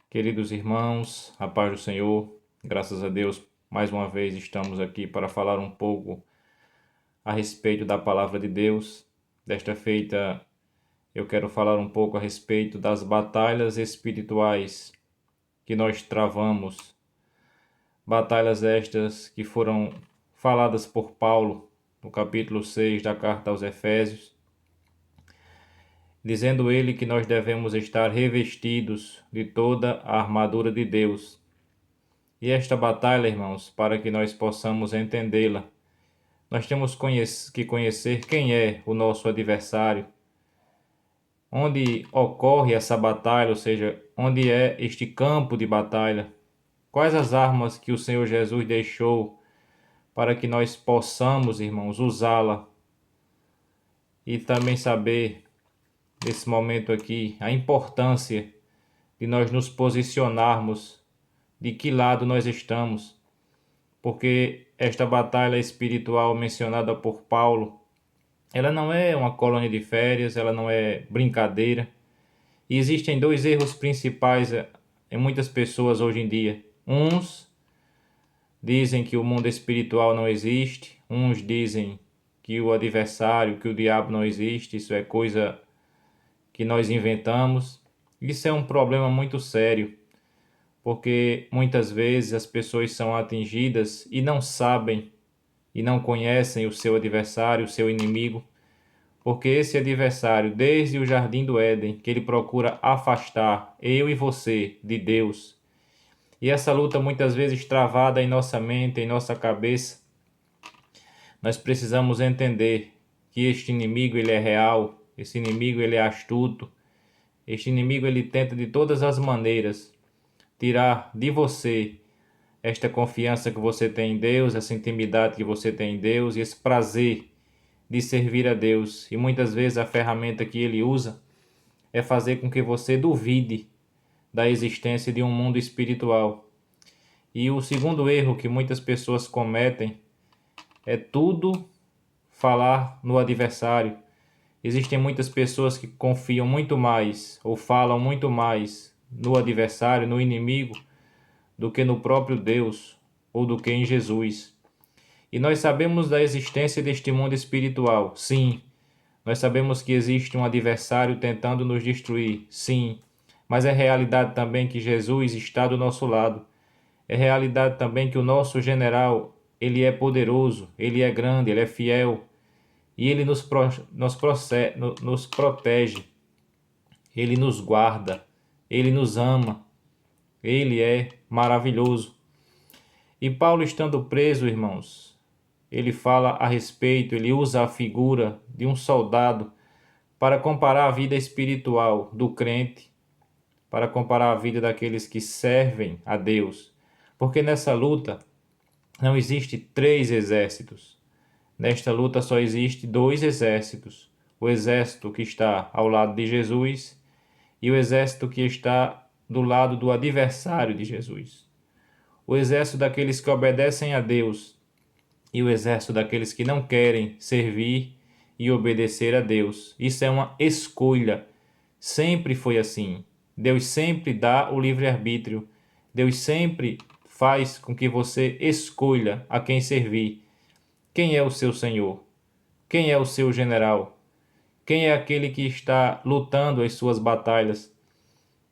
Queridos irmãos, a paz do Senhor, graças a Deus, mais uma vez estamos aqui para falar um pouco a respeito da palavra de Deus. Desta feita, eu quero falar um pouco a respeito das batalhas espirituais que nós travamos. Batalhas estas que foram faladas por Paulo no capítulo 6 da carta aos Efésios, dizendo ele que nós devemos estar revestidos de toda a armadura de Deus. E esta batalha, irmãos, para que nós possamos entendê-la, nós temos que conhecer quem é o nosso adversário, onde ocorre essa batalha, ou seja, onde é este campo de batalha, quais as armas que o Senhor Jesus deixou para que nós possamos, irmãos, usá-la e também saber, nesse momento aqui, a importância de nós nos posicionarmos, de que lado nós estamos, porque esta batalha espiritual mencionada por Paulo, ela não é uma colônia de férias, ela não é brincadeira. E existem dois erros principais em muitas pessoas hoje em dia. Uns dizem que o mundo espiritual não existe, uns dizem que o adversário, que o diabo não existe, isso é coisa que nós inventamos. Isso é um problema muito sério, porque muitas vezes as pessoas são atingidas e não sabem e não conhecem o seu adversário, o seu inimigo, porque esse adversário, desde o jardim do Éden, que ele procura afastar eu e você de Deus. E essa luta muitas vezes travada em nossa mente, em nossa cabeça, nós precisamos entender que este inimigo ele é real, esse inimigo ele é astuto, este inimigo ele tenta de todas as maneiras tirar de você esta confiança que você tem em Deus, essa intimidade que você tem em Deus e esse prazer de servir a Deus. E muitas vezes a ferramenta que ele usa é fazer com que você duvide da existência de um mundo espiritual. E o segundo erro que muitas pessoas cometem é tudo falar no adversário. Existem muitas pessoas que confiam muito mais ou falam muito mais no adversário, no inimigo, do que no próprio Deus ou do que em Jesus. E nós sabemos da existência deste mundo espiritual, sim. Nós sabemos que existe um adversário tentando nos destruir, sim. Mas é realidade também que Jesus está do nosso lado. É realidade também que o nosso general, ele é poderoso, ele é grande, ele é fiel. E ele nos protege, ele nos guarda, ele nos ama, ele é maravilhoso. E Paulo, estando preso, irmãos, ele fala a respeito, ele usa a figura de um soldado para comparar a vida espiritual do crente, para comparar a vida daqueles que servem a Deus. Porque nessa luta não existe três exércitos. Nesta luta só existe dois exércitos. O exército que está ao lado de Jesus e o exército que está do lado do adversário de Jesus. O exército daqueles que obedecem a Deus e o exército daqueles que não querem servir e obedecer a Deus. Isso é uma escolha. Sempre foi assim. Deus sempre dá o livre-arbítrio. Deus sempre faz com que você escolha a quem servir. Quem é o seu Senhor? Quem é o seu general? Quem é aquele que está lutando as suas batalhas?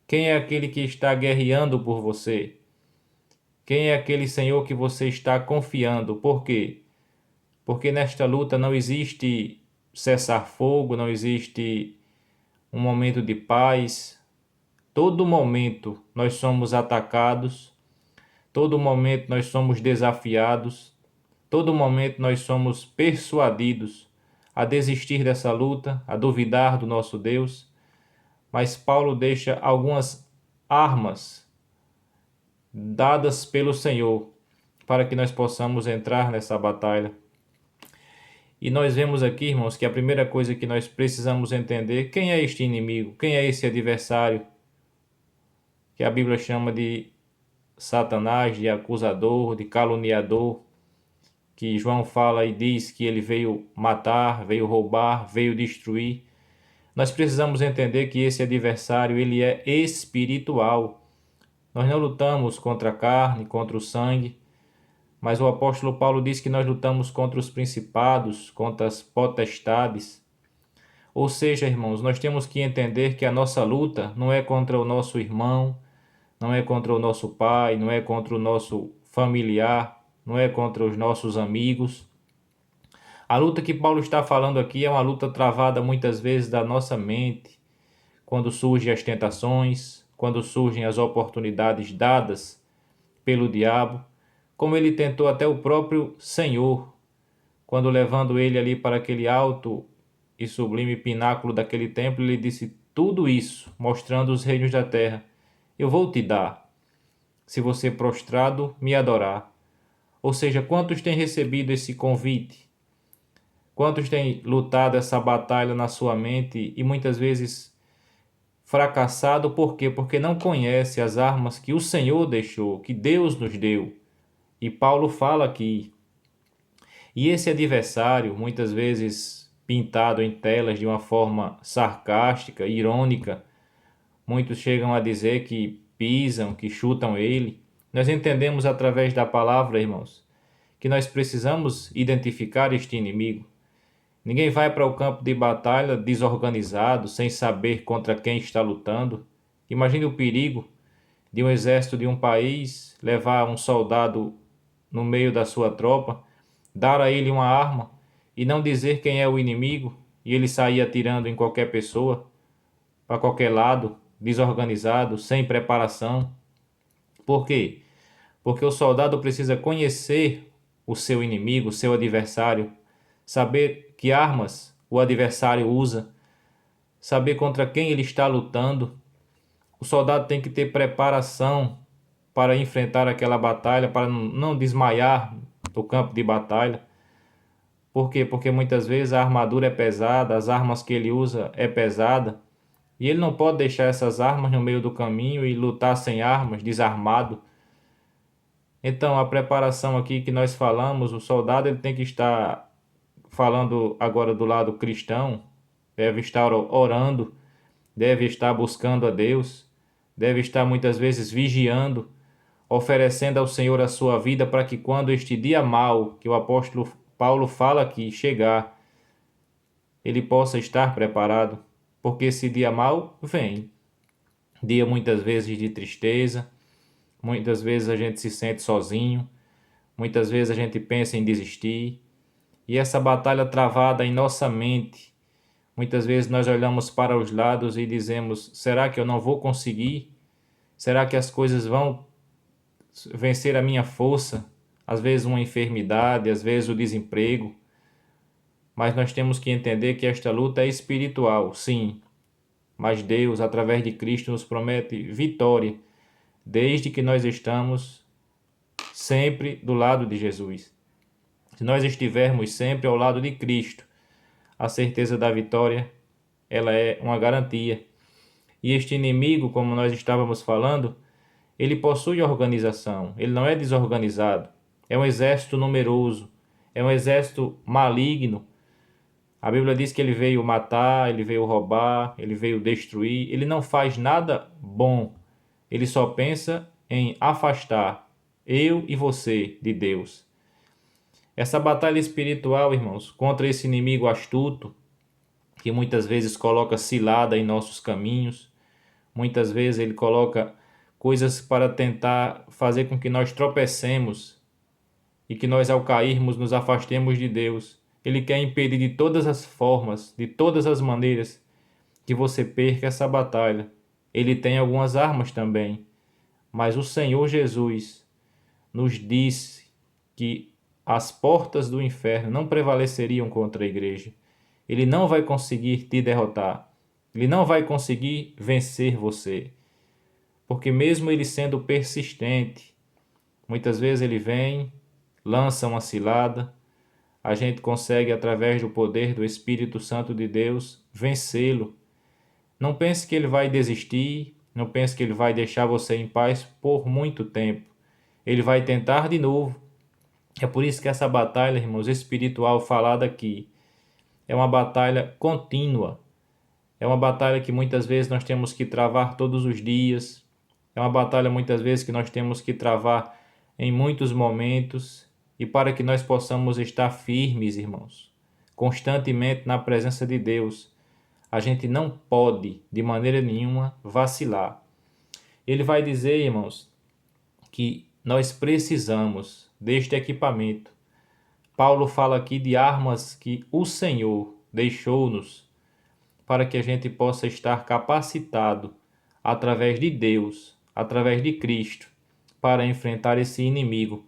Quem é aquele que está guerreando por você? Quem é aquele Senhor que você está confiando? Por quê? Porque nesta luta não existe cessar-fogo, não existe um momento de paz. Todo momento nós somos atacados, todo momento nós somos desafiados, todo momento nós somos persuadidos a desistir dessa luta, a duvidar do nosso Deus. Mas Paulo deixa algumas armas dadas pelo Senhor para que nós possamos entrar nessa batalha. E nós vemos aqui, irmãos, que a primeira coisa que nós precisamos entender, quem é este inimigo, quem é esse adversário, que a Bíblia chama de Satanás, de acusador, de caluniador, que João fala e diz que ele veio matar, veio roubar, veio destruir. Nós precisamos entender que esse adversário ele é espiritual. Nós não lutamos contra a carne, contra o sangue, mas o apóstolo Paulo diz que nós lutamos contra os principados, contra as potestades. Ou seja, irmãos, nós temos que entender que a nossa luta não é contra o nosso irmão, não é contra o nosso pai, não é contra o nosso familiar, não é contra os nossos amigos. A luta que Paulo está falando aqui é uma luta travada muitas vezes da nossa mente, quando surgem as tentações, quando surgem as oportunidades dadas pelo diabo, como ele tentou até o próprio Senhor, quando levando ele ali para aquele alto e sublime pináculo daquele templo, ele disse tudo isso, mostrando os reinos da terra. Eu vou te dar, se você prostrado me adorar. Ou seja, quantos têm recebido esse convite? Quantos têm lutado essa batalha na sua mente e muitas vezes fracassado? Por quê? Porque não conhece as armas que o Senhor deixou, que Deus nos deu. E Paulo fala aqui. E esse adversário, muitas vezes pintado em telas de uma forma sarcástica, irônica, muitos chegam a dizer que pisam, que chutam ele. Nós entendemos através da palavra, irmãos, que nós precisamos identificar este inimigo. Ninguém vai para o campo de batalha desorganizado, sem saber contra quem está lutando. Imagine o perigo de um exército de um país levar um soldado no meio da sua tropa, dar a ele uma arma e não dizer quem é o inimigo e ele sair atirando em qualquer pessoa, para qualquer lado, desorganizado, sem preparação. Por quê? Porque o soldado precisa conhecer o seu inimigo, o seu adversário, saber que armas o adversário usa, saber contra quem ele está lutando. O soldado tem que ter preparação para enfrentar aquela batalha, para não desmaiar no campo de batalha. Por quê? Porque muitas vezes a armadura é pesada, as armas que ele usa é pesada, e ele não pode deixar essas armas no meio do caminho e lutar sem armas, desarmado. Então, a preparação aqui que nós falamos, o soldado ele tem que estar falando agora do lado cristão, deve estar orando, deve estar buscando a Deus, deve estar muitas vezes vigiando, oferecendo ao Senhor a sua vida para que quando este dia mau, que o apóstolo Paulo fala aqui, chegar, ele possa estar preparado, porque esse dia mau vem. Dia muitas vezes de tristeza, muitas vezes a gente se sente sozinho, muitas vezes a gente pensa em desistir, e essa batalha travada em nossa mente, muitas vezes nós olhamos para os lados e dizemos: será que eu não vou conseguir? Será que as coisas vão vencer a minha força? Às vezes uma enfermidade, às vezes o desemprego. Mas nós temos que entender que esta luta é espiritual, sim. Mas Deus, através de Cristo, nos promete vitória, desde que nós estamos sempre do lado de Jesus. Se nós estivermos sempre ao lado de Cristo, a certeza da vitória, ela é uma garantia. E este inimigo, como nós estávamos falando, ele possui organização, ele não é desorganizado. É um exército numeroso, é um exército maligno. A Bíblia diz que ele veio matar, ele veio roubar, ele veio destruir. Ele não faz nada bom. Ele só pensa em afastar eu e você de Deus. Essa batalha espiritual, irmãos, contra esse inimigo astuto, que muitas vezes coloca cilada em nossos caminhos, muitas vezes ele coloca coisas para tentar fazer com que nós tropecemos e que nós, ao cairmos, nos afastemos de Deus. Ele quer impedir de todas as formas, de todas as maneiras, que você perca essa batalha. Ele tem algumas armas também, mas o Senhor Jesus nos disse que as portas do inferno não prevaleceriam contra a igreja. Ele não vai conseguir te derrotar. Ele não vai conseguir vencer você. Porque mesmo ele sendo persistente, muitas vezes ele vem, lança uma cilada, a gente consegue, através do poder do Espírito Santo de Deus, vencê-lo. Não pense que ele vai desistir, não pense que ele vai deixar você em paz por muito tempo. Ele vai tentar de novo. É por isso que essa batalha, irmãos, espiritual falada aqui, é uma batalha contínua. É uma batalha que muitas vezes nós temos que travar todos os dias. É uma batalha muitas vezes que nós temos que travar em muitos momentos, e para que nós possamos estar firmes, irmãos, constantemente na presença de Deus, a gente não pode, de maneira nenhuma, vacilar. Ele vai dizer, irmãos, que nós precisamos deste equipamento. Paulo fala aqui de armas que o Senhor deixou-nos para que a gente possa estar capacitado através de Deus, através de Cristo, para enfrentar esse inimigo.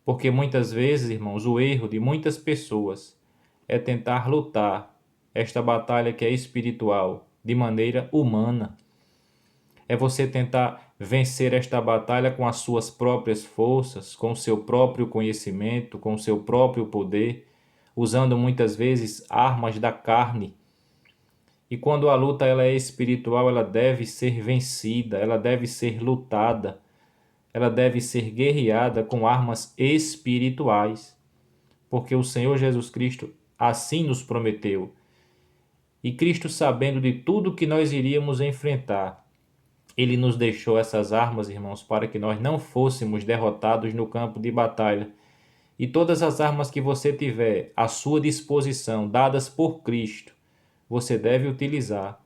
Porque muitas vezes, irmãos, o erro de muitas pessoas é tentar lutar esta batalha que é espiritual de maneira humana. É você tentar vencer esta batalha com as suas próprias forças, com o seu próprio conhecimento, com o seu próprio poder, usando muitas vezes armas da carne. E quando a luta ela é espiritual, ela deve ser vencida, ela deve ser lutada, ela deve ser guerreada com armas espirituais, porque o Senhor Jesus Cristo assim nos prometeu. E Cristo, sabendo de tudo que nós iríamos enfrentar, ele nos deixou essas armas, irmãos, para que nós não fôssemos derrotados no campo de batalha. E todas as armas que você tiver à sua disposição, dadas por Cristo, você deve utilizar.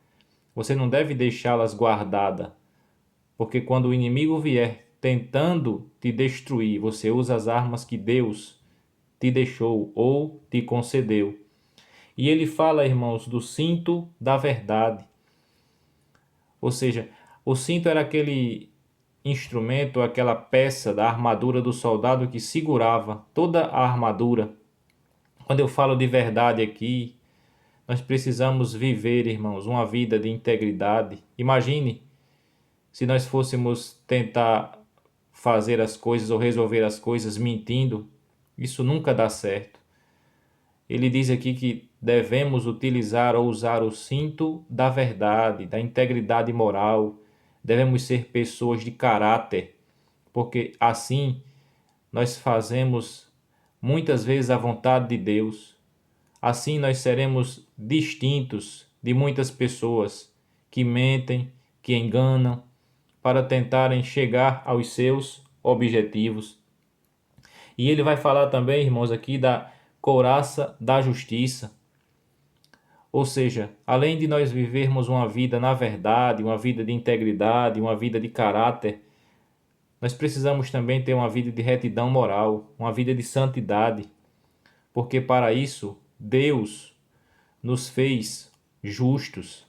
Você não deve deixá-las guardadas, porque quando o inimigo vier tentando te destruir, você usa as armas que Deus te deixou ou te concedeu. E ele fala, irmãos, do cinto da verdade. Ou seja, o cinto era aquele instrumento, aquela peça da armadura do soldado que segurava toda a armadura. Quando eu falo de verdade aqui, nós precisamos viver, irmãos, uma vida de integridade. Imagine se nós fôssemos tentar fazer as coisas ou resolver as coisas mentindo. Isso nunca dá certo. Ele diz aqui que devemos utilizar ou usar o cinto da verdade, da integridade moral. Devemos ser pessoas de caráter, porque assim nós fazemos muitas vezes a vontade de Deus. Assim nós seremos distintos de muitas pessoas que mentem, que enganam, para tentarem chegar aos seus objetivos. E ele vai falar também, irmãos, aqui da couraça da justiça. Ou seja, além de nós vivermos uma vida na verdade, uma vida de integridade, uma vida de caráter, nós precisamos também ter uma vida de retidão moral, uma vida de santidade, porque para isso Deus nos fez justos.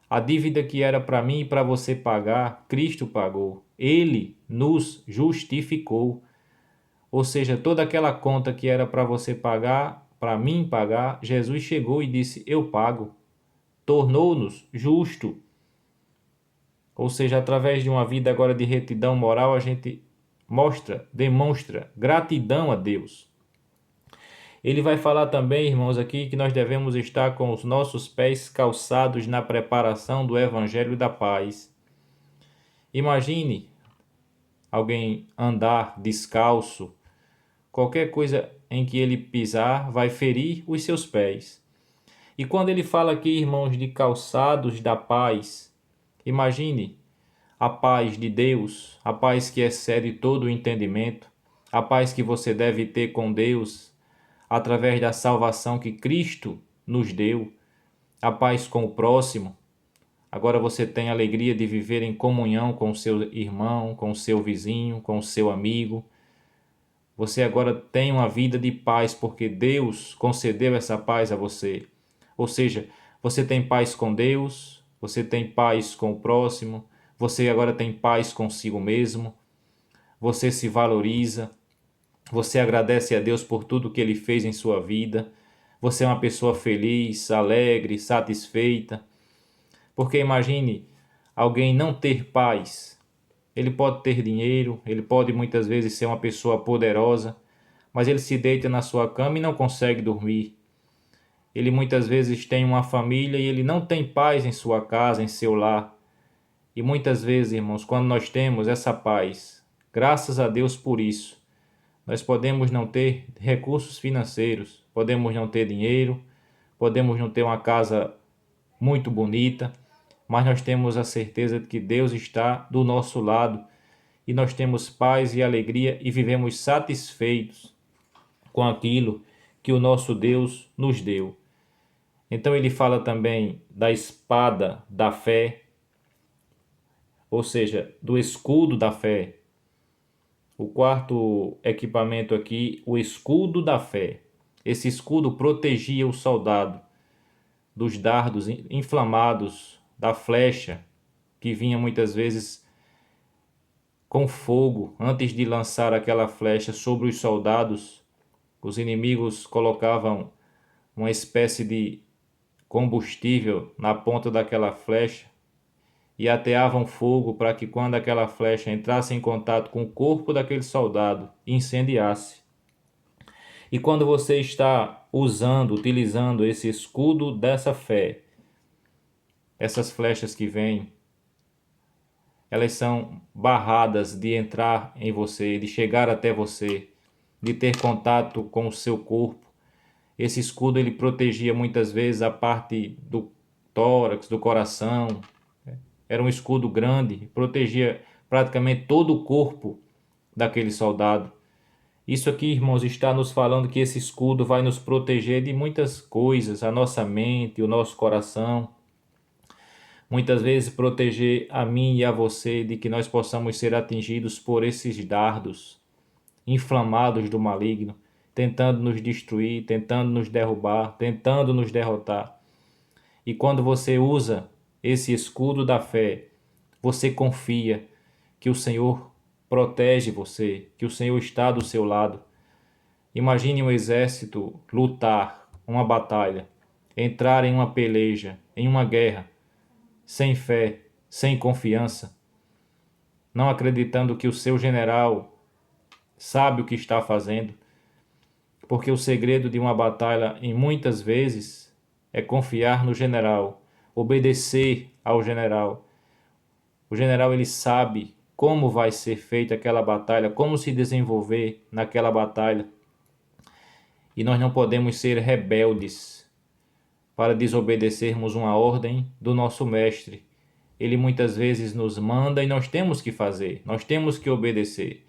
A dívida que era para mim e para você pagar, Cristo pagou. Ele nos justificou. Ou seja, toda aquela conta que era para você pagar, para mim pagar, Jesus chegou e disse: eu pago. Tornou-nos justo. Ou seja, através de uma vida agora de retidão moral, a gente demonstra gratidão a Deus. Ele vai falar também, irmãos, aqui que nós devemos estar com os nossos pés calçados na preparação do Evangelho da Paz. Imagine alguém andar descalço, qualquer coisa em que ele pisar vai ferir os seus pés. E quando ele fala aqui, irmãos, de calçados da paz, imagine a paz de Deus, a paz que excede todo o entendimento, a paz que você deve ter com Deus através da salvação que Cristo nos deu, a paz com o próximo. Agora você tem a alegria de viver em comunhão com o seu irmão, com o seu vizinho, com o seu amigo. Você agora tem uma vida de paz porque Deus concedeu essa paz a você. Ou seja, você tem paz com Deus, você tem paz com o próximo, você agora tem paz consigo mesmo, você se valoriza, você agradece a Deus por tudo que Ele fez em sua vida, você é uma pessoa feliz, alegre, satisfeita. Porque imagine alguém não ter paz. Ele pode ter dinheiro, ele pode muitas vezes ser uma pessoa poderosa, mas ele se deita na sua cama e não consegue dormir. Ele muitas vezes tem uma família e ele não tem paz em sua casa, em seu lar. E muitas vezes, irmãos, quando nós temos essa paz, graças a Deus por isso, nós podemos não ter recursos financeiros, podemos não ter dinheiro, podemos não ter uma casa muito bonita, mas nós temos a certeza de que Deus está do nosso lado e nós temos paz e alegria e vivemos satisfeitos com aquilo que o nosso Deus nos deu. Então ele fala também da espada da fé, ou seja, do escudo da fé. O quarto equipamento aqui, o escudo da fé. Esse escudo protegia o soldado dos dardos inflamados, da flecha, que vinha muitas vezes com fogo. Antes de lançar aquela flecha sobre os soldados, os inimigos colocavam uma espécie de combustível na ponta daquela flecha e ateavam fogo para que quando aquela flecha entrasse em contato com o corpo daquele soldado, incendiasse. E quando você está utilizando esse escudo dessa fé, essas flechas que vêm, elas são barradas de entrar em você, de chegar até você, de ter contato com o seu corpo. Esse escudo ele protegia muitas vezes a parte do tórax, do coração. Era um escudo grande, protegia praticamente todo o corpo daquele soldado. Isso aqui, irmãos, está nos falando que esse escudo vai nos proteger de muitas coisas, a nossa mente, o nosso coração. Muitas vezes proteger a mim e a você de que nós possamos ser atingidos por esses dardos inflamados do maligno, tentando nos destruir, tentando nos derrubar, tentando nos derrotar. E quando você usa esse escudo da fé, você confia que o Senhor protege você, que o Senhor está do seu lado. Imagine um exército lutar uma batalha, entrar em uma peleja, em uma guerra, sem fé, sem confiança, não acreditando que o seu general sabe o que está fazendo, porque o segredo de uma batalha, em muitas vezes, é confiar no general, obedecer ao general. O general ele sabe como vai ser feita aquela batalha, como se desenvolver naquela batalha. E nós não podemos ser rebeldes para desobedecermos uma ordem do nosso mestre. Ele muitas vezes nos manda e nós temos que fazer, nós temos que obedecer.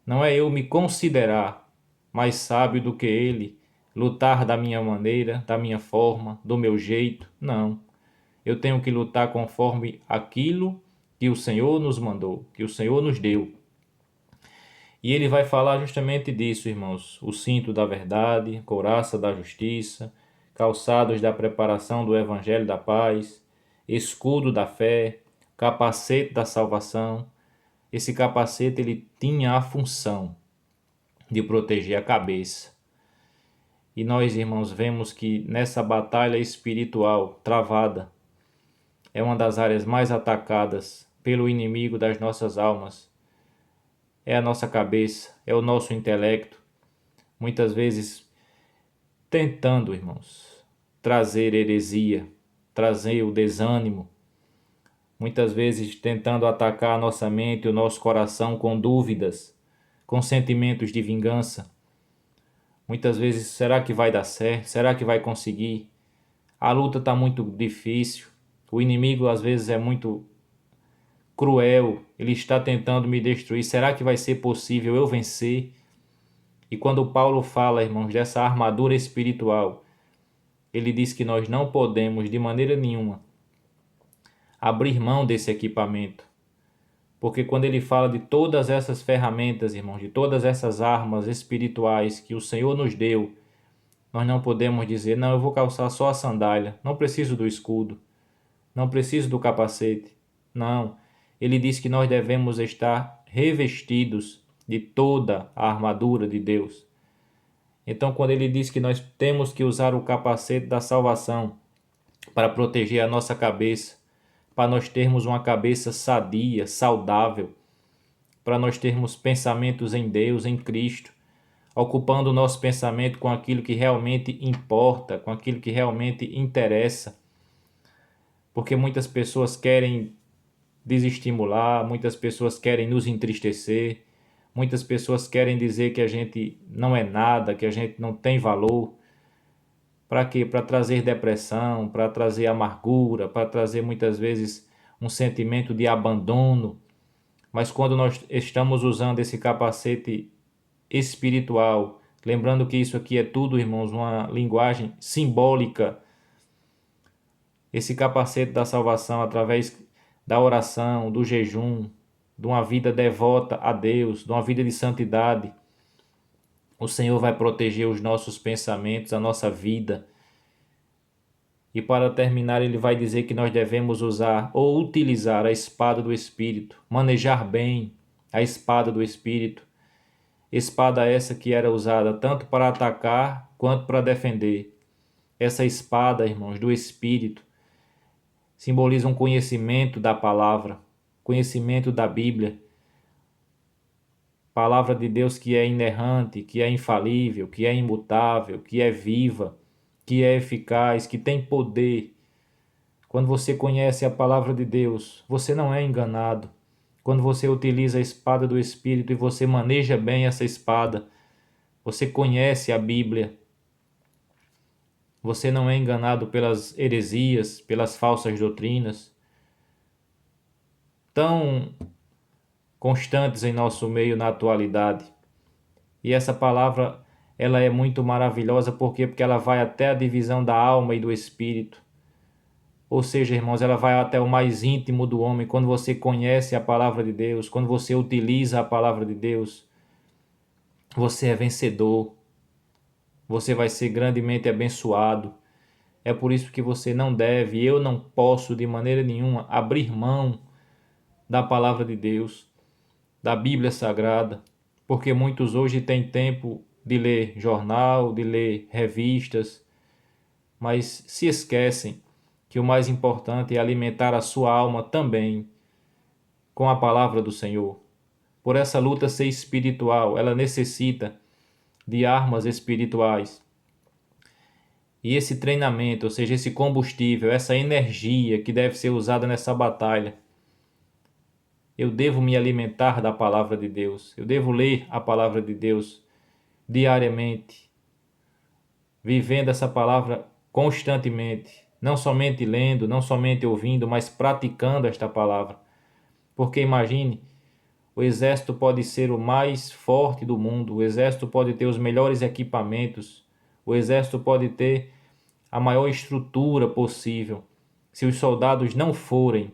Não é eu me considerar mais sábio do que ele, lutar da minha maneira, da minha forma, do meu jeito. Não. Eu tenho que lutar conforme aquilo que o Senhor nos mandou, que o Senhor nos deu. E ele vai falar justamente disso, irmãos. O cinto da verdade, couraça da justiça, calçados da preparação do evangelho da paz, escudo da fé, capacete da salvação. Esse capacete ele tinha a função de proteger a cabeça. E nós, irmãos, vemos que nessa batalha espiritual travada, é uma das áreas mais atacadas pelo inimigo das nossas almas. É a nossa cabeça, é o nosso intelecto. Muitas vezes tentando, irmãos, trazer heresia, trazer o desânimo. Muitas vezes tentando atacar a nossa mente e o nosso coração com dúvidas, com sentimentos de vingança. Muitas vezes, será que vai dar certo? Será que vai conseguir? A luta está muito difícil. O inimigo às vezes é muito cruel. Ele está tentando me destruir. Será que vai ser possível eu vencer? E quando Paulo fala, irmãos, dessa armadura espiritual, ele diz que nós não podemos de maneira nenhuma abrir mão desse equipamento. Porque quando ele fala de todas essas ferramentas, irmãos, de todas essas armas espirituais que o Senhor nos deu, nós não podemos dizer, não, eu vou calçar só a sandália, não preciso do escudo, não preciso do capacete. Não, ele diz que nós devemos estar revestidos de toda a armadura de Deus. Então, quando ele diz que nós temos que usar o capacete da salvação para proteger a nossa cabeça, para nós termos uma cabeça sadia, saudável, para nós termos pensamentos em Deus, em Cristo, ocupando o nosso pensamento com aquilo que realmente importa, com aquilo que realmente interessa. Porque muitas pessoas querem desestimular, muitas pessoas querem nos entristecer, muitas pessoas querem dizer que a gente não é nada, que a gente não tem valor. Para quê? Para trazer depressão, para trazer amargura, para trazer muitas vezes um sentimento de abandono. Mas quando nós estamos usando esse capacete espiritual, lembrando que isso aqui é tudo, irmãos, uma linguagem simbólica, esse capacete da salvação através da oração, do jejum, de uma vida devota a Deus, de uma vida de santidade, o Senhor vai proteger os nossos pensamentos, a nossa vida. E para terminar, ele vai dizer que nós devemos usar ou utilizar a espada do Espírito, manejar bem a espada do Espírito. Espada essa que era usada tanto para atacar quanto para defender. Essa espada, irmãos, do Espírito, simboliza um conhecimento da palavra, conhecimento da Bíblia. Palavra de Deus que é inerrante, que é infalível, que é imutável, que é viva, que é eficaz, que tem poder. Quando você conhece a palavra de Deus, você não é enganado. Quando você utiliza a espada do Espírito e você maneja bem essa espada, você conhece a Bíblia. Você não é enganado pelas heresias, pelas falsas doutrinas, tão constantes em nosso meio na atualidade. E essa palavra, ela é muito maravilhosa, por quê? Porque ela vai até a divisão da alma e do espírito. Ou seja, irmãos, ela vai até o mais íntimo do homem. Quando você conhece a palavra de Deus, quando você utiliza a palavra de Deus, você é vencedor. Você vai ser grandemente abençoado. É por isso que você não deve, eu não posso de maneira nenhuma abrir mão da palavra de Deus, da Bíblia Sagrada, porque muitos hoje têm tempo de ler jornal, de ler revistas, mas se esquecem que o mais importante é alimentar a sua alma também com a palavra do Senhor. Por essa luta ser espiritual, ela necessita de armas espirituais. E esse treinamento, ou seja, esse combustível, essa energia que deve ser usada nessa batalha, eu devo me alimentar da palavra de Deus. Eu devo ler a palavra de Deus diariamente, vivendo essa palavra constantemente, não somente lendo, não somente ouvindo, mas praticando esta palavra. Porque imagine, o exército pode ser o mais forte do mundo, o exército pode ter os melhores equipamentos, o exército pode ter a maior estrutura possível. Se os soldados não forem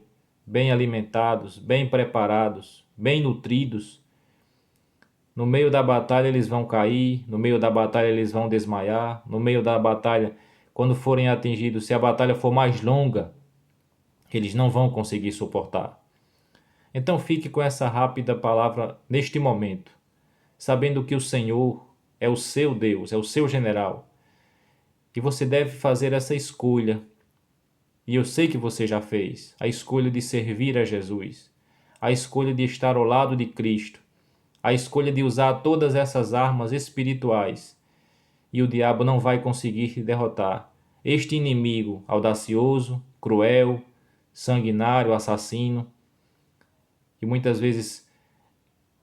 bem alimentados, bem preparados, bem nutridos, no meio da batalha eles vão cair, no meio da batalha eles vão desmaiar, no meio da batalha, quando forem atingidos, se a batalha for mais longa, eles não vão conseguir suportar. Então fique com essa rápida palavra neste momento, sabendo que o Senhor é o seu Deus, é o seu general, e você deve fazer essa escolha. E eu sei que você já fez a escolha de servir a Jesus, a escolha de estar ao lado de Cristo, a escolha de usar todas essas armas espirituais. E o diabo não vai conseguir te derrotar. Este inimigo audacioso, cruel, sanguinário, assassino, que muitas vezes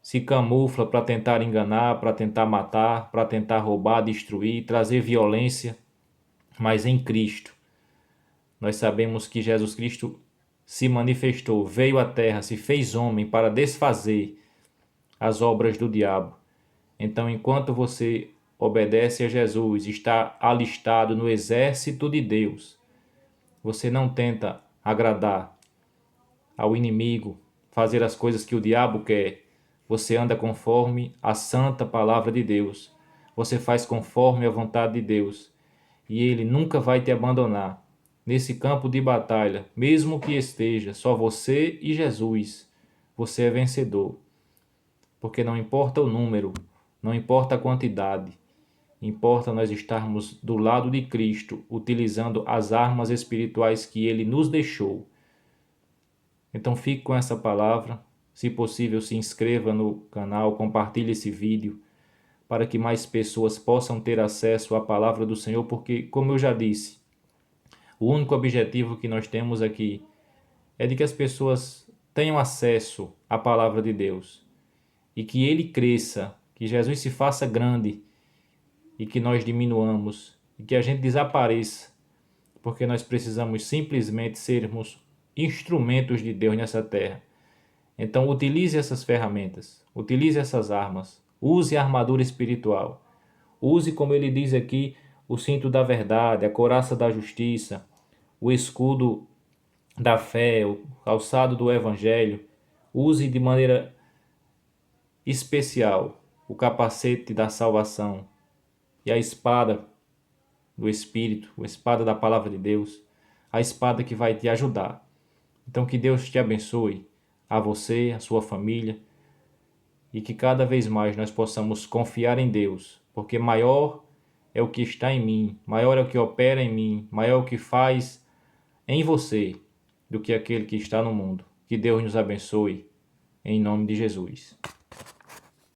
se camufla para tentar enganar, para tentar matar, para tentar roubar, destruir, trazer violência, mas em Cristo nós sabemos que Jesus Cristo se manifestou, veio à terra, se fez homem para desfazer as obras do diabo. Então, enquanto você obedece a Jesus, está alistado no exército de Deus, você não tenta agradar ao inimigo, fazer as coisas que o diabo quer. Você anda conforme a santa palavra de Deus. Você faz conforme a vontade de Deus. E ele nunca vai te abandonar. Nesse campo de batalha, mesmo que esteja só você e Jesus, você é vencedor. Porque não importa o número, não importa a quantidade, importa nós estarmos do lado de Cristo, utilizando as armas espirituais que Ele nos deixou. Então fique com essa palavra. Se possível, se inscreva no canal, compartilhe esse vídeo, para que mais pessoas possam ter acesso à palavra do Senhor, porque, como eu já disse, o único objetivo que nós temos aqui é de que as pessoas tenham acesso à palavra de Deus e que Ele cresça, que Jesus se faça grande e que nós diminuamos e que a gente desapareça, porque nós precisamos simplesmente sermos instrumentos de Deus nessa terra. Então utilize essas ferramentas, utilize essas armas, use a armadura espiritual, use, como ele diz aqui, o cinto da verdade, a couraça da justiça, o escudo da fé, o calçado do evangelho. Use de maneira especial o capacete da salvação e a espada do Espírito, a espada da palavra de Deus, a espada que vai te ajudar. Então que Deus te abençoe, a você, a sua família, e que cada vez mais nós possamos confiar em Deus, porque maior é o que está em mim, maior é o que opera em mim, maior é o que faz em você do que aquele que está no mundo. Que Deus nos abençoe, em nome de Jesus.